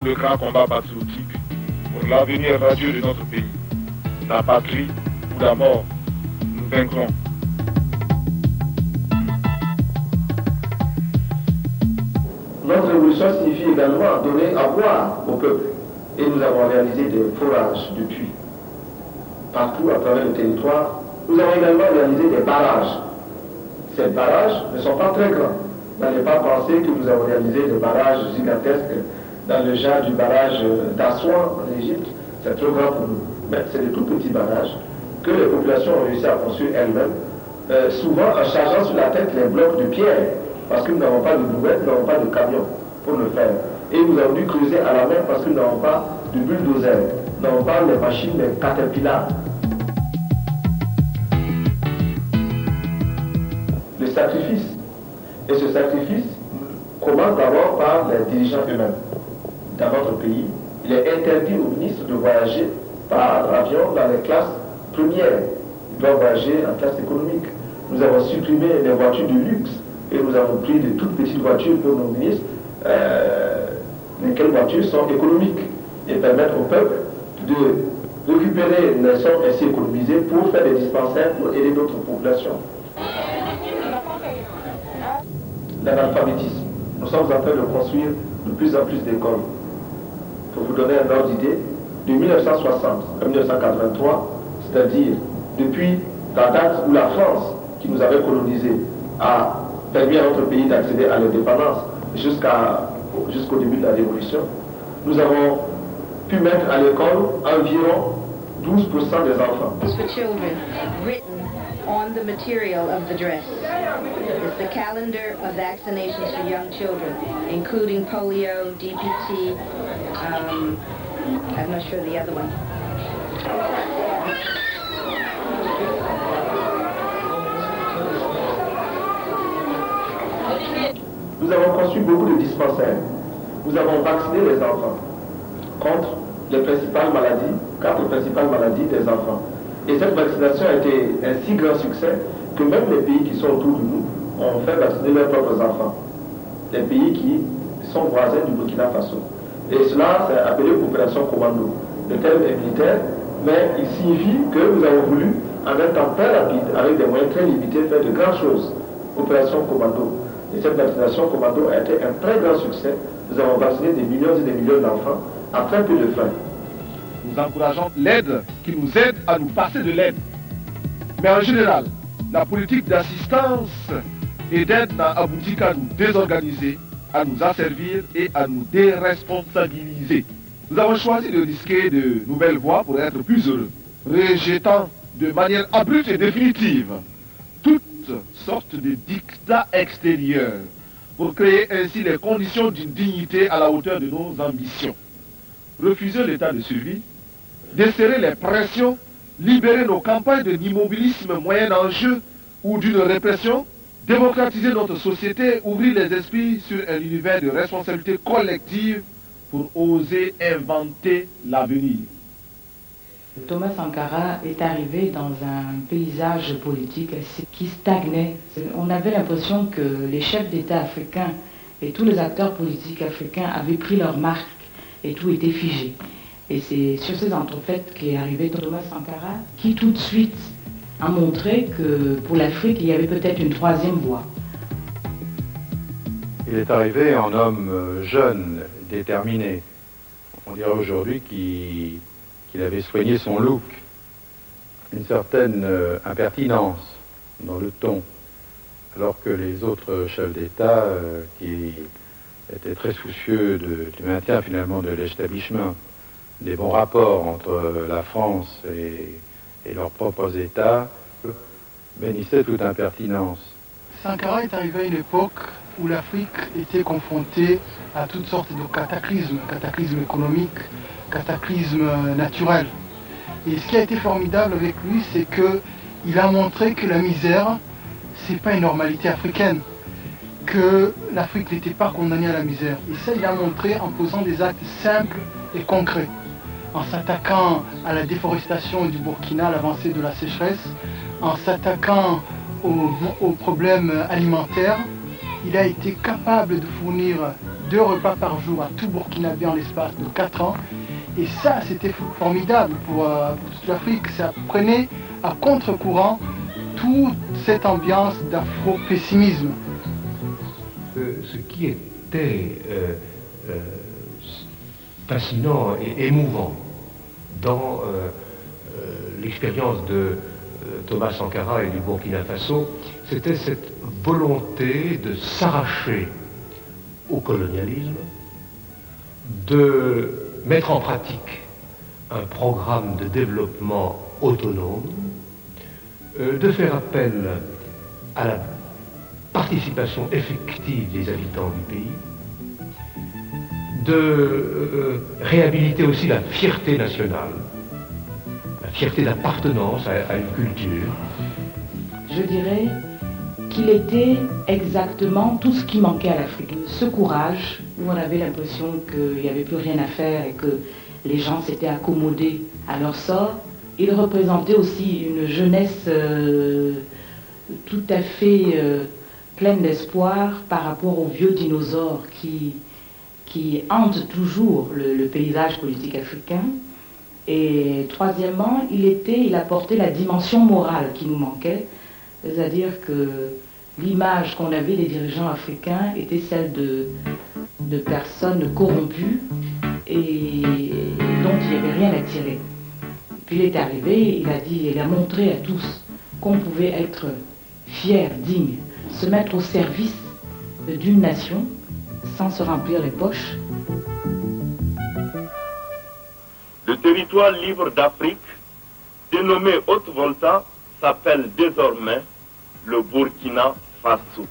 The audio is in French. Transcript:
Le grand combat patriotique pour l'avenir radieux de notre pays. La patrie ou la mort, nous vaincrons. Notre révolution signifie également donner à boire au peuple. Et nous avons réalisé des forages de puits partout à travers le territoire. Nous avons également réalisé des barrages. Ces barrages ne sont pas très grands. N'allez pas penser que nous avons réalisé des barrages gigantesques dans le genre du barrage d'Assouan en Égypte. C'est trop grand pour nous. Mais c'est de tout petits barrages que les populations ont réussi à construire elles-mêmes, souvent en chargeant sur la tête les blocs de pierre, parce que nous n'avons pas de brouettes, nous n'avons pas de camions pour le faire. Et nous avons dû creuser à la main parce que nous n'avons pas de bulldozer, nous n'avons pas les machines, les caterpillars. Le sacrifice. Et ce sacrifice commence d'abord par les dirigeants eux-mêmes. Dans notre pays, il est interdit aux ministres de voyager par avion dans les classes premières. Ils doivent voyager en classe économique. Nous avons supprimé les voitures de luxe et nous avons pris de toutes petites voitures pour nos ministres, lesquelles voitures sont économiques et permettent au peuple de récupérer les sommes ainsi économisées pour faire des dispensaires pour aider d'autres populations. L'analphabétisme. Nous sommes en train de construire de plus en plus d'écoles. Pour vous donner un ordre d'idée, de 1960 à 1983, c'est-à-dire depuis la date où la France, qui nous avait colonisés, a permis à notre pays d'accéder à l'indépendance jusqu'au début de la Révolution, nous avons pu mettre à l'école environ 12% des enfants. For children, written on the material of the dress is the calendar of vaccinations for young children, including polio, DPT, I'm not sure the other one. Nous avons construit beaucoup de dispensaires. Nous avons vacciné les enfants contre les principales maladies, 4 principales maladies des enfants. Et cette vaccination a été un si grand succès que même les pays qui sont autour de nous ont fait vacciner leurs propres enfants. Les pays qui sont voisins du Burkina Faso. Et cela, c'est appelé opération commando. Le terme est militaire, mais il signifie que nous avons voulu, en un temps très rapide, avec des moyens très limités, faire de grandes choses. Opération commando. Et cette vaccination commando a été un très grand succès. Nous avons vacciné des millions et des millions d'enfants à très peu de frais. Nous encourageons l'aide qui nous aide à nous passer de l'aide. Mais en général, la politique d'assistance et d'aide n'a abouti qu'à nous désorganiser, à nous asservir et à nous déresponsabiliser. Nous avons choisi de risquer de nouvelles voies pour être plus heureux, rejetant de manière abrupte et définitive toutes sortes de dictats extérieurs pour créer ainsi les conditions d'une dignité à la hauteur de nos ambitions. Refuser l'état de survie, desserrer les pressions, libérer nos campagnes de l'immobilisme moyen enjeu ou d'une répression, démocratiser notre société, ouvrir les esprits sur un univers de responsabilité collective pour oser inventer l'avenir. Thomas Sankara est arrivé dans un paysage politique qui stagnait. On avait l'impression que les chefs d'État africains et tous les acteurs politiques africains avaient pris leur marque et tout était figé. Et c'est sur ces entrefaites qu'est arrivé Thomas Sankara, qui tout de suite a montré que pour l'Afrique, il y avait peut-être une troisième voie. Il est arrivé en homme jeune, déterminé. On dirait aujourd'hui qu'il avait soigné son look, une certaine impertinence dans le ton, alors que les autres chefs d'État qui étaient très soucieux du maintien finalement de l'établissement des bons rapports entre la France et leurs propres États, bénissaient toute impertinence. Sankara est arrivé à une époque où l'Afrique était confrontée à toutes sortes de cataclysmes économiques, cataclysmes naturels. Et ce qui a été formidable avec lui, c'est qu'il a montré que la misère, c'est pas une normalité africaine, que l'Afrique n'était pas condamnée à la misère. Et ça, il a montré en posant des actes simples et concrets, en s'attaquant à la déforestation du Burkina, à l'avancée de la sécheresse, en s'attaquant aux problèmes alimentaires. Il a été capable de fournir 2 repas par jour à tout Burkinabé en l'espace de 4 ans. Et ça, c'était formidable pour toute l'Afrique. Ça prenait à contre-courant toute cette ambiance d'afro-pessimisme. Ce qui était fascinant et émouvant dans l'expérience de Thomas Sankara et du Burkina Faso, c'était cette volonté de s'arracher au colonialisme, de mettre en pratique un programme de développement autonome, de faire appel à la participation effective des habitants du pays, de réhabiliter aussi la fierté nationale, la fierté d'appartenance à une culture. Je dirais qu'il était exactement tout ce qui manquait à l'Afrique. Ce courage, où on avait l'impression qu'il n'y avait plus rien à faire et que les gens s'étaient accommodés à leur sort. Il représentait aussi une jeunesse tout à fait pleine d'espoir par rapport aux vieux dinosaures qui hantent toujours le paysage politique africain. Et troisièmement, il apportait la dimension morale qui nous manquait, c'est-à-dire que l'image qu'on avait des dirigeants africains était celle de personnes corrompues et dont il n'y avait rien à tirer. Puis il est arrivé, il a montré à tous qu'on pouvait être fier, digne, se mettre au service d'une nation sans se remplir les poches. Le territoire libre d'Afrique, dénommé Haute-Volta, s'appelle désormais le Burkina Faso.